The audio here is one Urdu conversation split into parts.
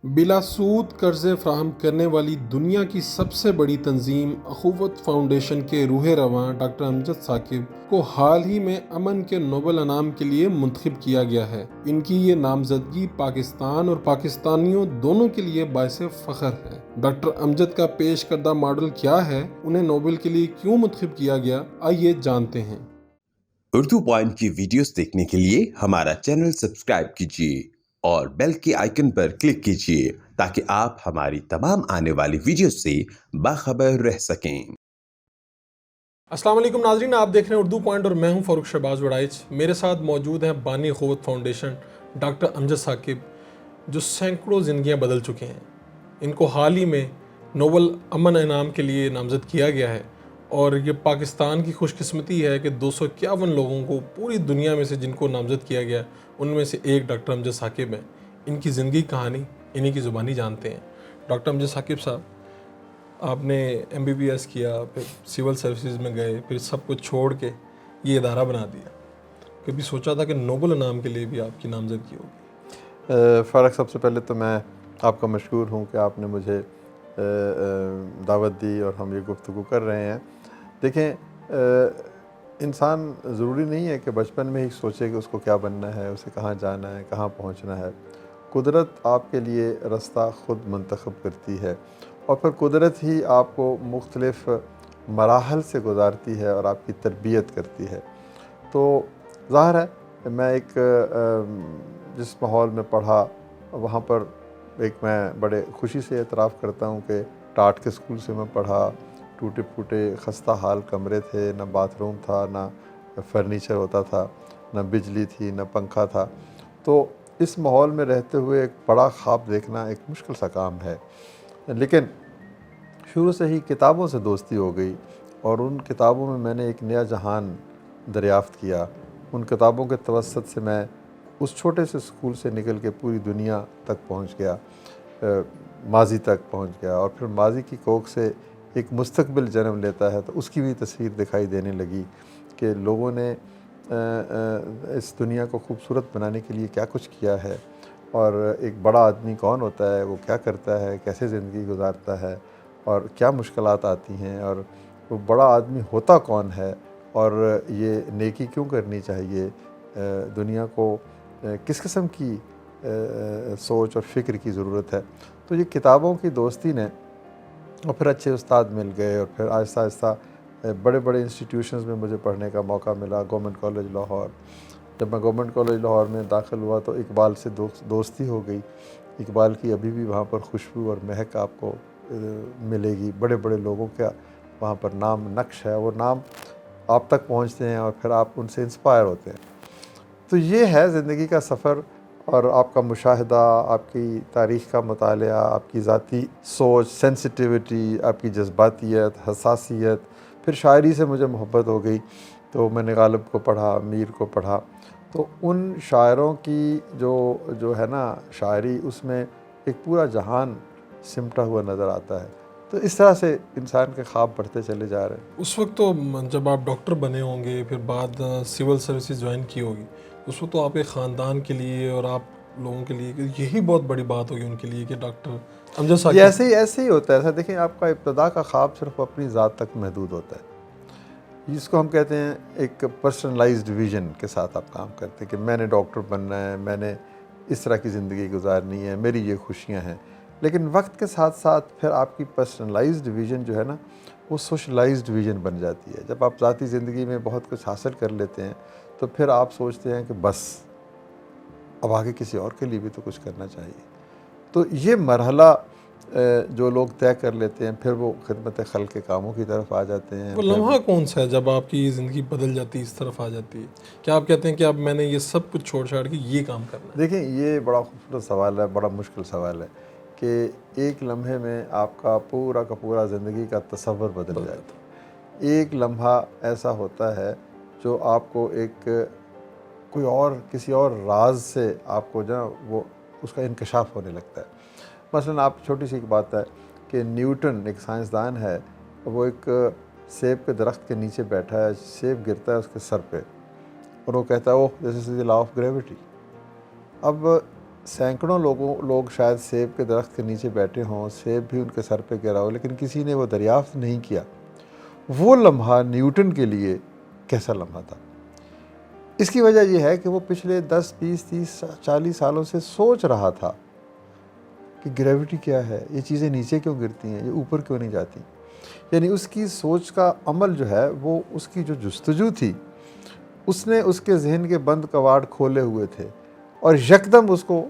بلا سود قرضے فراہم کرنے والی دنیا کی سب سے بڑی تنظیم اخوت فاؤنڈیشن کے روح رواں ڈاکٹر امجد ثاقب کو حال ہی میں امن کے نوبل انعام کے لیے منتخب کیا گیا ہے۔ ان کی یہ نامزدگی پاکستان اور پاکستانیوں دونوں کے لیے باعث فخر ہے۔ ڈاکٹر امجد کا پیش کردہ ماڈل کیا ہے، انہیں نوبل کے لیے کیوں منتخب کیا گیا، آئیے جانتے ہیں۔ اردو پوائنٹ کی ویڈیوز دیکھنے کے لیے ہمارا چینل سبسکرائب کیجیے اور بیل کے آئیکن پر کلک کیجیے تاکہ آپ ہماری تمام آنے والی ویڈیوز سے باخبر رہ سکیں۔ السلام علیکم ناظرین، آپ دیکھ رہے ہیں اردو پوائنٹ اور میں ہوں فاروق شہباز وڑائچ۔ میرے ساتھ موجود ہیں بانی اخوت فاؤنڈیشن ڈاکٹر امجد ثاقب، جو سینکڑوں زندگیاں بدل چکے ہیں۔ ان کو حال ہی میں نوبل امن انعام کے لیے نامزد کیا گیا ہے، اور یہ پاکستان کی خوش قسمتی ہے کہ 251 لوگوں کو پوری دنیا میں سے جن کو نامزد کیا گیا ان میں سے ایک ڈاکٹر امجد ثاقب ہیں۔ ان کی زندگی کہانی انہی کی زبانی جانتے ہیں۔ ڈاکٹر امجد ثاقب صاحب، آپ نے MBBS کیا، پھر سول سروسز میں گئے، پھر سب کچھ چھوڑ کے یہ ادارہ بنا دیا۔ کبھی سوچا تھا کہ نوبل انعام کے لیے بھی آپ کی نامزدگی ہوگی؟ فارغ، سب سے پہلے تو میں آپ کا مشکور ہوں کہ آپ نے مجھے دعوت دی اور ہم یہ گفتگو کر رہے ہیں۔ دیکھیں، انسان ضروری نہیں ہے کہ بچپن میں ہی سوچے کہ اس کو کیا بننا ہے، اسے کہاں جانا ہے، کہاں پہنچنا ہے۔ قدرت آپ کے لیے رستہ خود منتخب کرتی ہے، اور پھر قدرت ہی آپ کو مختلف مراحل سے گزارتی ہے اور آپ کی تربیت کرتی ہے۔ تو ظاہر ہے میں ایک جس ماحول میں پڑھا وہاں پر میں بڑے خوشی سے اعتراف کرتا ہوں کہ ٹاٹ کے اسکول سے میں پڑھا۔ ٹوٹے پھوٹے خستہ حال کمرے تھے، نہ باتھ روم تھا، نہ فرنیچر ہوتا تھا، نہ بجلی تھی، نہ پنکھا تھا۔ تو اس ماحول میں رہتے ہوئے ایک بڑا خواب دیکھنا ایک مشکل سا کام ہے، لیکن شروع سے ہی کتابوں سے دوستی ہو گئی، اور ان کتابوں میں میں نے ایک نیا جہان دریافت کیا۔ ان کتابوں کے توسط سے میں اس چھوٹے سے اسکول سے نکل کے پوری دنیا تک پہنچ گیا، ماضی تک پہنچ گیا، اور پھر ماضی کی کوکھ سے ایک مستقبل جنم لیتا ہے تو اس کی بھی تصویر دکھائی دینے لگی کہ لوگوں نے اس دنیا کو خوبصورت بنانے کے لیے کیا کچھ کیا ہے، اور ایک بڑا آدمی کون ہوتا ہے، وہ کیا کرتا ہے، کیسے زندگی گزارتا ہے، اور کیا مشکلات آتی ہیں، اور وہ بڑا آدمی ہوتا کون ہے، اور یہ نیکی کیوں کرنی چاہیے، دنیا کو کس قسم کی سوچ اور فکر کی ضرورت ہے۔ تو یہ کتابوں کی دوستی نے، اور پھر اچھے استاد مل گئے، اور پھر آہستہ آہستہ بڑے بڑے انسٹیٹیوشنز میں مجھے پڑھنے کا موقع ملا۔ گورنمنٹ کالج لاہور، جب میں گورنمنٹ کالج لاہور میں داخل ہوا تو اقبال سے دوستی ہو گئی۔ اقبال کی ابھی بھی وہاں پر خوشبو اور مہک آپ کو ملے گی۔ بڑے بڑے لوگوں کا وہاں پر نام نقش ہے، وہ نام آپ تک پہنچتے ہیں اور پھر آپ ان سے انسپائر ہوتے ہیں۔ تو یہ ہے زندگی کا سفر، اور آپ کا مشاہدہ، آپ کی تاریخ کا مطالعہ، آپ کی ذاتی سوچ، سینسٹیوٹی، آپ کی جذباتیت، حساسیت۔ پھر شاعری سے مجھے محبت ہو گئی، تو میں نے غالب کو پڑھا، میر کو پڑھا۔ تو ان شاعروں کی جو ہے نا شاعری، اس میں ایک پورا جہان سمٹا ہوا نظر آتا ہے۔ تو اس طرح سے انسان کے خواب بڑھتے چلے جا رہے ہیں۔ اس وقت تو جب آپ ڈاکٹر بنے ہوں گے، پھر بعد سول سروسز جوائن کی ہوگی، اس وقت تو آپ کے خاندان کے لیے اور آپ لوگوں کے لیے یہی بہت بڑی بات ہوگی ان کے لیے کہ ڈاکٹر امجد یہ ثاقب۔ ایسے ہی ہوتا ہے۔ ایسا دیکھیں، آپ کا ابتدا کا خواب صرف اپنی ذات تک محدود ہوتا ہے، جس کو ہم کہتے ہیں ایک پرسنلائزڈ ویژن کے ساتھ آپ کام کرتے ہیں کہ میں نے ڈاکٹر بننا ہے، میں نے اس طرح کی زندگی گزارنی ہے، میری یہ خوشیاں ہیں۔ لیکن وقت کے ساتھ ساتھ پھر آپ کی پرسنلائزڈ ویژن جو ہے نا، وہ سوشلائزڈ ویژن بن جاتی ہے۔ جب آپ ذاتی زندگی میں بہت کچھ حاصل کر لیتے ہیں تو پھر آپ سوچتے ہیں کہ بس اب آگے کسی اور کے لیے بھی تو کچھ کرنا چاہیے۔ تو یہ مرحلہ جو لوگ طے کر لیتے ہیں، پھر وہ خدمت خلق کے کاموں کی طرف آ جاتے ہیں۔ وہ لمحہ کون سا ہے جب آپ کی زندگی بدل جاتی ہے، اس طرف آ جاتی ہے؟ کیا آپ کہتے ہیں کہ اب میں نے یہ سب کچھ چھوڑ چھاڑ کے یہ کام کرنا ہے؟ دیکھیں، یہ بڑا خوبصورت سوال ہے، بڑا مشکل سوال ہے کہ ایک لمحے میں آپ کا پورا زندگی کا تصور بدل جائے۔ ایک لمحہ ایسا ہوتا ہے جو آپ کو کسی اور راز سے آپ کو جو وہ اس کا انکشاف ہونے لگتا ہے۔ مثلا آپ چھوٹی سی ایک بات ہے کہ نیوٹن ایک سائنسدان ہے، وہ ایک سیب کے درخت کے نیچے بیٹھا ہے، سیب گرتا ہے اس کے سر پہ، اور وہ کہتا ہے اوہ دس از دی لا آف گریوٹی۔ اب سینکڑوں لوگ شاید سیب کے درخت کے نیچے بیٹھے ہوں، سیب بھی ان کے سر پہ گرا ہو، لیکن کسی نے وہ دریافت نہیں کیا۔ وہ لمحہ نیوٹن کے لیے کیسا لمحہ تھا؟ اس کی وجہ یہ ہے کہ وہ پچھلے 10 20 30 40 سالوں سے سوچ رہا تھا کہ گریوٹی کیا ہے، یہ چیزیں نیچے کیوں گرتی ہیں، یہ اوپر کیوں نہیں جاتی۔ یعنی اس کی سوچ کا عمل جو ہے وہ اس کی جو جستجو تھی، اس نے اس کے ذہن کے بند کواڑ کھولے ہوئے تھے، اور یکدم اس کو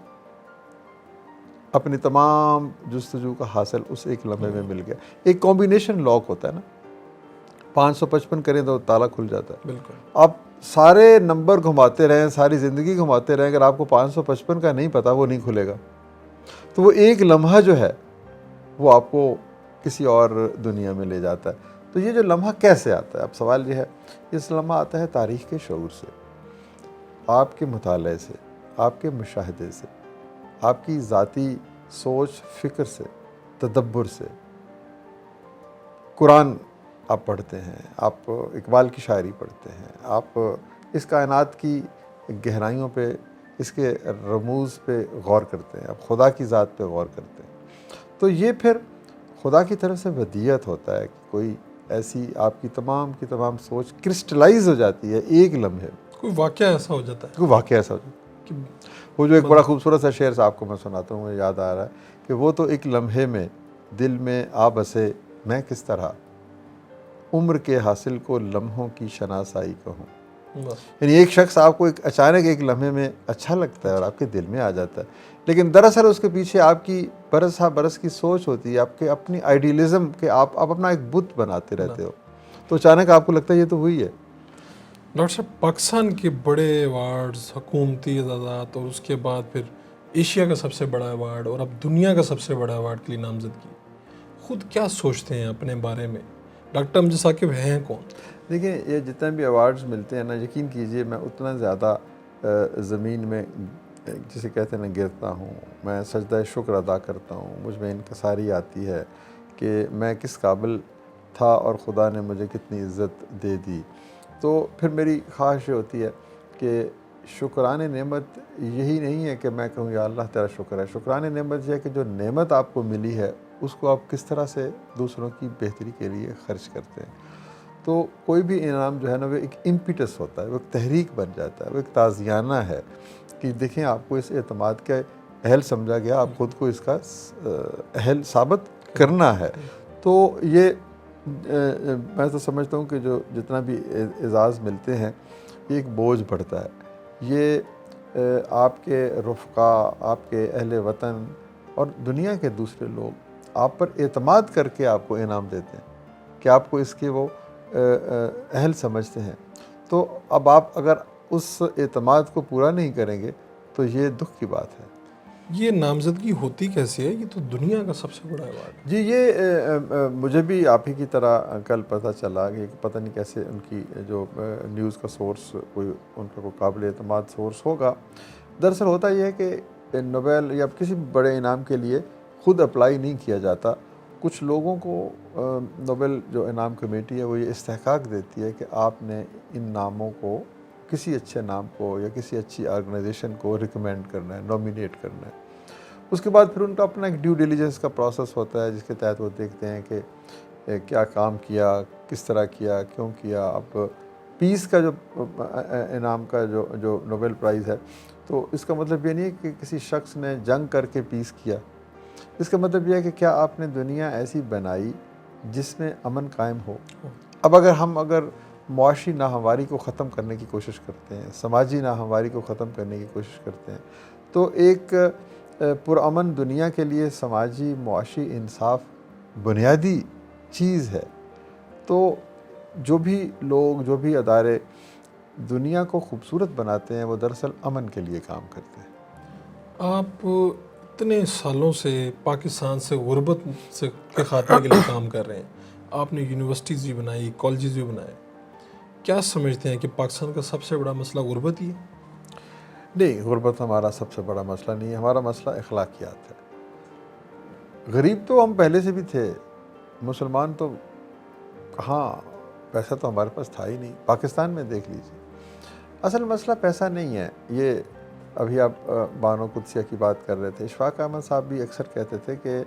اپنی تمام جستجو کا حاصل اس ایک لمحے میں مل گیا۔ ایک کمبینیشن لاک ہوتا ہے نا، 555 کریں تو تالا کھل جاتا ہے۔ بالکل آپ سارے نمبر گھماتے رہیں، ساری زندگی گھماتے رہیں، اگر آپ کو 555 کا نہیں پتہ وہ نہیں کھلے گا۔ تو وہ ایک لمحہ جو ہے وہ آپ کو کسی اور دنیا میں لے جاتا ہے۔ تو یہ جو لمحہ کیسے آتا ہے؟ اب سوال یہ ہے، اس لمحہ آتا ہے تاریخ کے شعور سے، آپ کے مطالعے سے، آپ کے مشاہدے سے، آپ کی ذاتی سوچ فکر سے، تدبر سے۔ قرآن آپ پڑھتے ہیں، آپ اقبال کی شاعری پڑھتے ہیں، آپ اس کائنات کی گہرائیوں پہ، اس کے رموز پہ غور کرتے ہیں، آپ خدا کی ذات پہ غور کرتے ہیں۔ تو یہ پھر خدا کی طرف سے ودیعت ہوتا ہے کہ کوئی ایسی آپ کی تمام سوچ کرسٹلائز ہو جاتی ہے ایک لمحے، کوئی واقعہ ایسا ہو جاتا ہے کوئی واقعہ ایسا ہو جاتا ہے۔ کہ وہ جو ایک بڑا خوبصورت سا شعر آپ کو میں سناتا ہوں، مجھے یاد آ رہا ہے کہ وہ تو ایک لمحے میں دل میں آ بسے میں کس طرح، عمر کے حاصل کو لمحوں کی شناسائی کہوں۔ بس یعنی ایک شخص آپ کو اچانک ایک لمحے میں اچھا لگتا ہے اور آپ کے دل میں آ جاتا ہے، لیکن دراصل اس کے پیچھے آپ کی برس ہا برس کی سوچ ہوتی ہے، آپ کے اپنی آئیڈیلزم کے آپ اپنا ایک بت بناتے رہتے ہو، تو اچانک آپ کو لگتا ہے یہ تو وہی ہے۔ ڈاکٹر صاحب، پاکستان کے بڑے ایوارڈز، حکومتی اعزازات، اور اس کے بعد پھر ایشیا کا سب سے بڑا ایوارڈ اور اب دنیا کا سب سے بڑا ایوارڈ کے لیے نامزدگی، خود کیا سوچتے ہیں اپنے بارے میں؟ ڈاکٹر امجد ثاقب ہیں کون؟ دیکھیں، یہ جتنے بھی ایوارڈز ملتے ہیں نا، یقین کیجئے میں اتنا زیادہ زمین میں جسے کہتے ہیں نا گرتا ہوں، میں سجدہ شکر ادا کرتا ہوں، مجھ میں انکساری آتی ہے کہ میں کس قابل تھا اور خدا نے مجھے کتنی عزت دے دی۔ تو پھر میری خواہش یہ ہوتی ہے کہ شکران نعمت یہی نہیں ہے کہ میں کہوں یا اللہ تیرا شکر ہے، شکران نعمت یہ ہے کہ جو نعمت آپ کو ملی ہے اس کو آپ کس طرح سے دوسروں کی بہتری کے لیے خرچ کرتے ہیں۔ تو کوئی بھی انعام جو ہے نا وہ ایک امپیٹس ہوتا ہے، وہ ایک تحریک بن جاتا ہے، وہ ایک تازیانہ ہے کہ دیکھیں آپ کو اس اعتماد کے اہل سمجھا گیا، آپ خود کو اس کا اہل ثابت کرنا ہے۔ تو یہ میں تو سمجھتا ہوں کہ جو جتنا بھی اعزاز ملتے ہیں یہ ایک بوجھ بڑھتا ہے، یہ آپ کے رفقا، آپ کے اہل وطن اور دنیا کے دوسرے لوگ آپ پر اعتماد کر کے آپ کو انعام دیتے ہیں کہ آپ کو اس کے وہ اہل سمجھتے ہیں۔ تو اب آپ اگر اس اعتماد کو پورا نہیں کریں گے تو یہ دکھ کی بات ہے۔ یہ نامزدگی ہوتی کیسے ہے؟ یہ تو دنیا کا سب سے بڑا ایوارڈ ہے۔ جی، یہ مجھے بھی آپ ہی کی طرح کل پتہ چلا کہ پتہ نہیں کیسے ان کی جو نیوز کا سورس کوئی ان کا کوئی قابل اعتماد سورس ہوگا۔ دراصل ہوتا یہ ہے کہ نوبل یا کسی بھی بڑے انعام کے لیے خود اپلائی نہیں کیا جاتا، کچھ لوگوں کو نوبل جو انعام کمیٹی ہے وہ یہ استحقاق دیتی ہے کہ آپ نے ان ناموں کو، کسی اچھے نام کو یا کسی اچھی آرگنائزیشن کو ریکمینڈ کرنا ہے، نومینیٹ کرنا ہے۔ اس کے بعد پھر ان کا اپنا ایک ڈیو ڈیلیجنس کا پروسیس ہوتا ہے جس کے تحت وہ دیکھتے ہیں کہ کیا کام کیا، کس طرح کیا، کیوں کیا۔ اب پیس کا جو انعام کا جو نوبل پرائز ہے، تو اس کا مطلب یہ نہیں ہے کہ کسی شخص نے جنگ کر کے پیس کیا، اس کا مطلب یہ ہے کہ کیا آپ نے دنیا ایسی بنائی جس میں امن قائم ہو۔ اب اگر معاشی ناہمواری کو ختم کرنے کی کوشش کرتے ہیں، سماجی ناہمواری کو ختم کرنے کی کوشش کرتے ہیں، تو ایک پرامن دنیا کے لیے سماجی معاشی انصاف بنیادی چیز ہے۔ تو جو بھی لوگ، جو بھی ادارے دنیا کو خوبصورت بناتے ہیں وہ دراصل امن کے لیے کام کرتے ہیں۔ آپ اتنے سالوں سے پاکستان سے غربت کے خاتمے کے لیے کام کر رہے ہیں، آپ نے یونیورسٹیز بھی بنائی، کالجز بھی بنائے، کیا سمجھتے ہیں کہ پاکستان کا سب سے بڑا مسئلہ غربت ہی ہے؟ نہیں، غربت ہمارا سب سے بڑا مسئلہ نہیں ہے، ہمارا مسئلہ اخلاقیات ہے۔ غریب تو ہم پہلے سے بھی تھے، مسلمان تو کہاں، پیسہ تو ہمارے پاس تھا ہی نہیں، پاکستان میں دیکھ لیجیے۔ اصل مسئلہ پیسہ نہیں ہے، یہ ابھی آپ بانو قدسیہ کی بات کر رہے تھے، اشفاق احمد صاحب بھی اکثر کہتے تھے کہ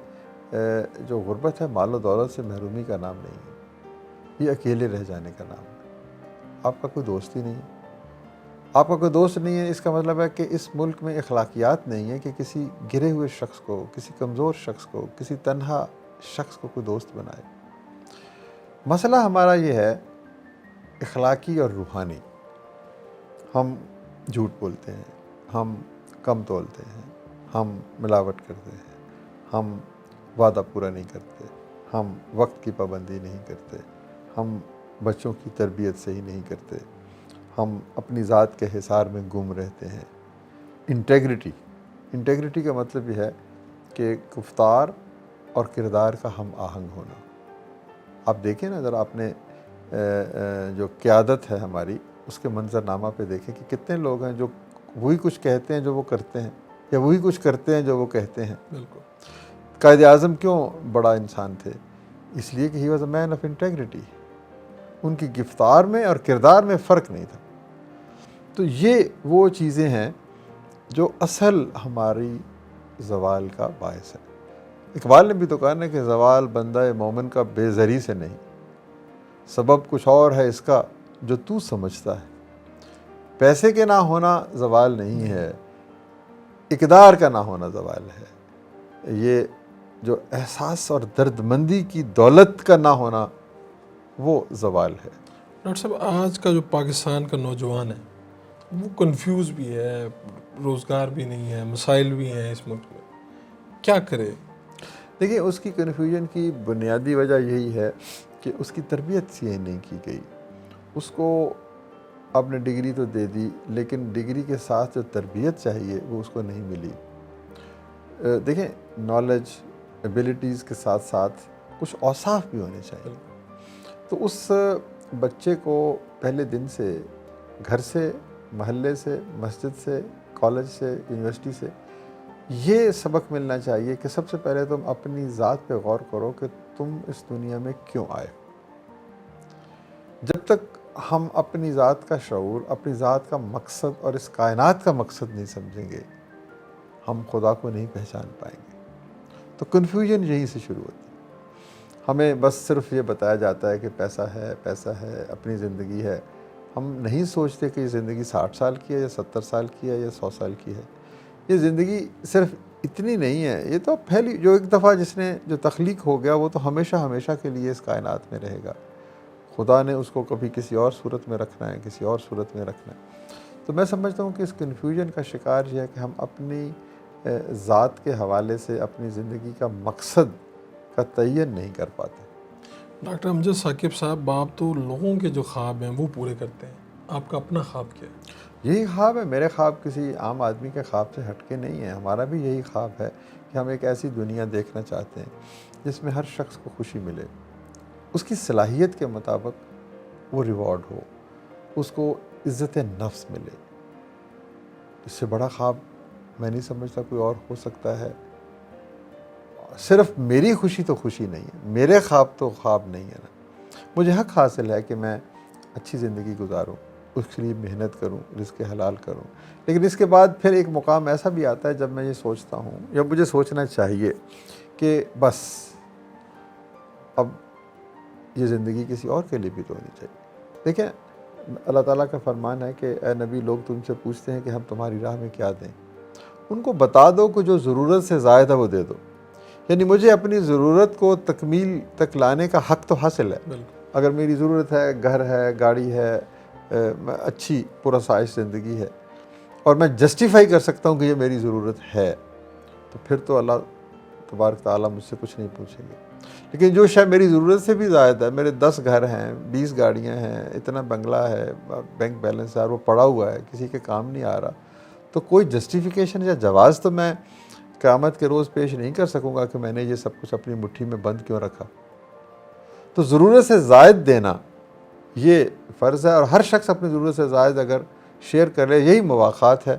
جو غربت ہے مال و دولت سے محرومی کا نام نہیں ہے، یہ اکیلے رہ جانے کا نام ہے۔ آپ کا کوئی دوست ہی نہیں ہے، آپ کا کوئی دوست نہیں ہے، اس کا مطلب ہے کہ اس ملک میں اخلاقیات نہیں ہے کہ کسی گرے ہوئے شخص کو، کسی کمزور شخص کو، کسی تنہا شخص کو کوئی دوست بنائے۔ مسئلہ ہمارا یہ ہے اخلاقی اور روحانی۔ ہم جھوٹ بولتے ہیں، ہم کم تولتے ہیں، ہم ملاوٹ کرتے ہیں، ہم وعدہ پورا نہیں کرتے، ہم وقت کی پابندی نہیں کرتے، ہم بچوں کی تربیت صحیح نہیں کرتے، ہم اپنی ذات کے حصار میں گم رہتے ہیں۔ انٹیگریٹی کا مطلب یہ ہے کہ گفتار اور کردار کا ہم آہنگ ہونا۔ آپ دیکھیں نا ذرا، آپ نے جو قیادت ہے ہماری، اس کے منظرنامہ پہ دیکھیں کہ کتنے لوگ ہیں جو وہی کچھ کہتے ہیں جو وہ کرتے ہیں، یا وہی کچھ کرتے ہیں جو وہ کہتے ہیں۔ بالکل۔ قائد اعظم کیوں بڑا انسان تھے؟ اس لیے کہ he was a man of integrity. ان کی گفتار میں اور کردار میں فرق نہیں تھا۔ تو یہ وہ چیزیں ہیں جو اصل ہماری زوال کا باعث ہے۔ اقبال نے بھی تو کہا نا کہ زوال بندہ مومن کا بے زری سے نہیں، سبب کچھ اور ہے اس کا جو تو سمجھتا ہے۔ پیسے کے نہ ہونا زوال نہیں ہے، اقدار کا نہ ہونا زوال ہے۔ یہ جو احساس اور درد مندی کی دولت کا نہ ہونا، وہ زوال ہے۔ ڈاکٹر صاحب، آج کا جو پاکستان کا نوجوان ہے وہ کنفیوز بھی ہے، روزگار بھی نہیں ہے، مسائل بھی ہیں اس ملک میں، کیا کرے؟ دیکھیں، اس کی کنفیوژن کی بنیادی وجہ یہی ہے کہ اس کی تربیت صحیح نہیں کی گئی۔ اس کو آپ نے ڈگری تو دے دی، لیکن ڈگری کے ساتھ جو تربیت چاہیے وہ اس کو نہیں ملی۔ دیکھیں، نالج، ایبیلٹیز کے ساتھ ساتھ کچھ اوصاف بھی ہونے چاہیے۔ تو اس بچے کو پہلے دن سے، گھر سے، محلے سے، مسجد سے، کالج سے، یونیورسٹی سے یہ سبق ملنا چاہیے کہ سب سے پہلے تم اپنی ذات پہ غور کرو کہ تم اس دنیا میں کیوں آئے۔ جب تک ہم اپنی ذات کا شعور، اپنی ذات کا مقصد اور اس کائنات کا مقصد نہیں سمجھیں گے، ہم خدا کو نہیں پہچان پائیں گے۔ تو کنفیوژن یہیں سے شروع ہوتی ہے۔ ہمیں بس صرف یہ بتایا جاتا ہے کہ پیسہ ہے، اپنی زندگی ہے۔ ہم نہیں سوچتے کہ یہ زندگی 60 سال کی ہے یا 70 سال کی ہے یا 100 سال کی ہے۔ یہ زندگی صرف اتنی نہیں ہے، یہ تو پہلی جو ایک دفعہ جس نے جو تخلیق ہو گیا وہ تو ہمیشہ ہمیشہ کے لیے اس کائنات میں رہے گا۔ خدا نے اس کو کبھی کسی اور صورت میں رکھنا ہے، کسی اور صورت میں رکھنا ہے۔ تو میں سمجھتا ہوں کہ اس کنفیوژن کا شکار یہ ہے کہ ہم اپنی ذات کے حوالے سے اپنی زندگی کا مقصد کا تعین نہیں کر پاتے۔ ڈاکٹر امجد ثاقب صاحب، آپ تو لوگوں کے جو خواب ہیں وہ پورے کرتے ہیں، آپ کا اپنا خواب کیا ہے؟ یہی خواب ہے، میرے خواب کسی عام آدمی کے خواب سے ہٹ کے نہیں ہے۔ ہمارا بھی یہی خواب ہے کہ ہم ایک ایسی دنیا دیکھنا چاہتے ہیں جس میں ہر شخص کو خوشی ملے، اس کی صلاحیت کے مطابق وہ ریوارڈ ہو، اس کو عزت نفس ملے۔ اس سے بڑا خواب میں نہیں سمجھتا کوئی اور ہو سکتا ہے۔ صرف میری خوشی تو خوشی نہیں ہے، میرے خواب تو خواب نہیں ہے نا۔ مجھے حق حاصل ہے کہ میں اچھی زندگی گزاروں، اس کے لیے محنت کروں، رزق حلال کروں، لیکن اس کے بعد پھر ایک مقام ایسا بھی آتا ہے جب میں یہ سوچتا ہوں، یا مجھے سوچنا چاہیے کہ بس اب یہ زندگی کسی اور کے لیے بھی تو ہونی چاہیے۔ دیکھیں، اللہ تعالیٰ کا فرمان ہے کہ اے نبی، لوگ تم سے پوچھتے ہیں کہ ہم تمہاری راہ میں کیا دیں، ان کو بتا دو کہ جو ضرورت سے زائد ہے وہ دے دو۔ یعنی مجھے اپنی ضرورت کو تکمیل تک لانے کا حق تو حاصل ہے۔ اگر میری ضرورت ہے، گھر ہے، گاڑی ہے، اچھی پرآسائش زندگی ہے، اور میں جسٹیفائی کر سکتا ہوں کہ یہ میری ضرورت ہے، تو پھر تو اللہ تبارک تعالیٰ مجھ سے کچھ نہیں پوچھیں گے۔ لیکن جو شاید میری ضرورت سے بھی زائد ہے، میرے 10 گھر ہیں، 20 گاڑیاں ہیں، اتنا بنگلہ ہے، بینک بیلنس ہے، اور وہ پڑا ہوا ہے، کسی کے کام نہیں آ رہا، تو کوئی جسٹیفیکیشن یا جواز تو میں قیامت کے روز پیش نہیں کر سکوں گا کہ میں نے یہ سب کچھ اپنی مٹھی میں بند کیوں رکھا۔ تو ضرورت سے زائد دینا یہ فرض ہے، اور ہر شخص اپنی ضرورت سے زائد اگر شیئر کر لے، یہی مواخات ہے،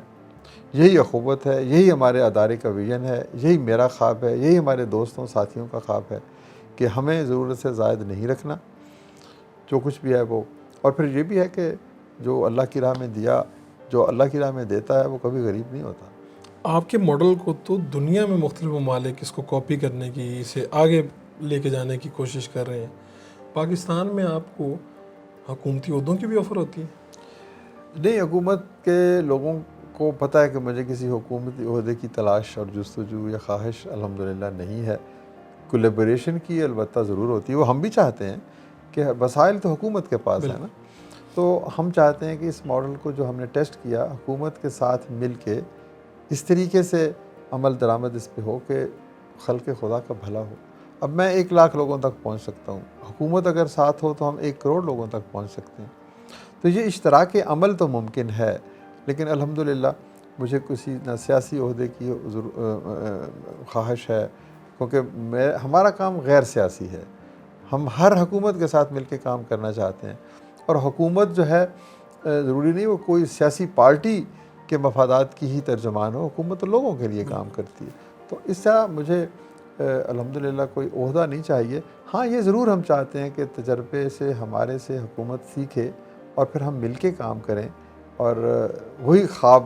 یہی اخوت ہے، یہی ہمارے ادارے کا ویژن ہے، یہی میرا خواب ہے، یہی ہمارے دوستوں ساتھیوں کا خواب ہے کہ ہمیں ضرورت سے زائد نہیں رکھنا جو کچھ بھی ہے وہ۔ اور پھر یہ بھی ہے کہ جو اللہ کی راہ میں دیا جو اللہ کی راہ میں دیتا ہے وہ کبھی غریب نہیں ہوتا۔ آپ کے ماڈل کو تو دنیا میں مختلف ممالک اس کو کاپی کرنے کی، اسے آگے لے کے جانے کی کوشش کر رہے ہیں۔ پاکستان میں آپ کو حکومتی عہدوں کی بھی آفر ہوتی ہے؟ نہیں، حکومت کے لوگوں کو پتہ ہے کہ مجھے کسی حکومتی عہدے کی تلاش اور جستجو یا خواہش الحمدللہ نہیں ہے۔ کولیبریشن کی البتہ ضرور ہوتی ہے، وہ ہم بھی چاہتے ہیں کہ وسائل تو حکومت کے پاس ہے نا، تو ہم چاہتے ہیں کہ اس ماڈل کو جو ہم نے ٹیسٹ کیا حکومت کے ساتھ مل کے اس طریقے سے عمل درآمد اس پہ ہو کہ خلق خدا کا بھلا ہو۔ اب میں 1,00,000 لوگوں تک پہنچ سکتا ہوں، حکومت اگر ساتھ ہو تو ہم 1 کروڑ لوگوں تک پہنچ سکتے ہیں۔ تو یہ اشتراک عمل تو ممکن ہے، لیکن الحمدللہ مجھے کسی نہ سیاسی عہدے کی خواہش ہے، کیونکہ ہمارا کام غیر سیاسی ہے۔ ہم ہر حکومت کے ساتھ مل کے کام کرنا چاہتے ہیں، اور حکومت جو ہے ضروری نہیں وہ کوئی سیاسی پارٹی کے مفادات کی ہی ترجمان ہو، حکومت تو لوگوں کے لیے کام کرتی ہے۔ تو اس طرح مجھے الحمدللہ کوئی عہدہ نہیں چاہیے۔ ہاں، یہ ضرور ہم چاہتے ہیں کہ تجربے سے ہمارے سے حکومت سیکھے اور پھر ہم مل کے کام کریں، اور وہی خواب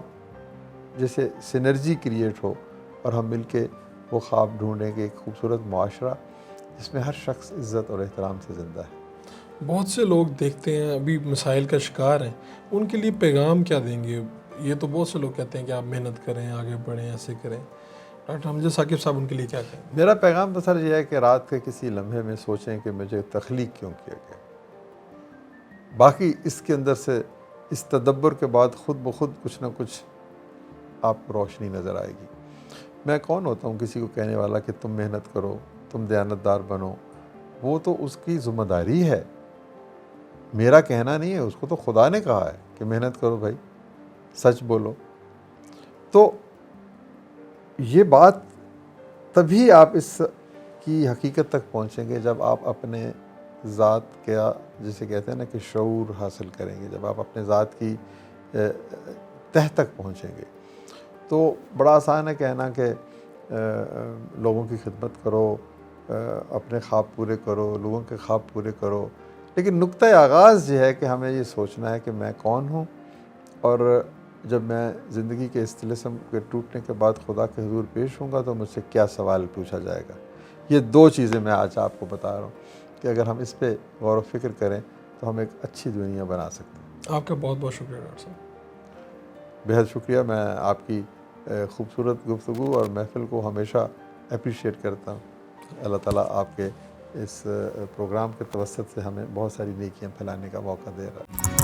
جیسے سینرجی کریٹ ہو اور ہم مل کے وہ خواب ڈھونڈیں کہ ایک خوبصورت معاشرہ جس میں ہر شخص عزت اور احترام سے زندہ ہے۔ بہت سے لوگ دیکھتے ہیں ابھی مسائل کا شکار ہیں، ان کے لیے پیغام کیا دیں گے؟ یہ تو بہت سے لوگ کہتے ہیں کہ آپ محنت کریں، آگے بڑھیں، ایسے کریں۔ ڈاکٹر امجد ثاقب صاحب ان کے لیے کیا کہیں؟ میرا پیغام تو سر یہ ہے کہ رات کے کسی لمحے میں سوچیں کہ مجھے تخلیق کیوں کیا گیا۔ باقی اس کے اندر سے اس تدبر کے بعد خود بخود کچھ نہ کچھ آپ کو روشنی نظر آئے گی۔ میں کون ہوتا ہوں کسی کو کہنے والا کہ تم محنت کرو، تم دیانتدار بنو؟ وہ تو اس کی ذمہ داری ہے، میرا کہنا نہیں ہے، اس کو تو خدا نے کہا ہے کہ محنت کرو بھائی، سچ بولو۔ تو یہ بات تبھی آپ اس کی حقیقت تک پہنچیں گے جب آپ اپنے ذات کا جسے کہتے ہیں نا کہ شعور حاصل کریں گے، جب آپ اپنے ذات کی تہ تک پہنچیں گے۔ تو بڑا آسان ہے کہنا کہ لوگوں کی خدمت کرو، اپنے خواب پورے کرو، لوگوں کے خواب پورے کرو، لیکن نقطہ آغاز یہ ہے کہ ہمیں یہ سوچنا ہے کہ میں کون ہوں، اور جب میں زندگی کے اس طلسم کے ٹوٹنے کے بعد خدا کے حضور پیش ہوں گا تو مجھ سے کیا سوال پوچھا جائے گا۔ یہ 2 چیزیں میں آج آپ کو بتا رہا ہوں کہ اگر ہم اس پہ غور و فکر کریں تو ہم ایک اچھی دنیا بنا سکتے ہیں۔ آپ کا بہت بہت شکریہ ڈاکٹر صاحب۔ بہت شکریہ، میں آپ کی خوبصورت گفتگو اور محفل کو ہمیشہ اپریشیٹ کرتا ہوں۔ اللہ تعالیٰ آپ کے اس پروگرام کے توسط سے ہمیں بہت ساری نیکیاں پھیلانے کا موقع دے رہا ہے۔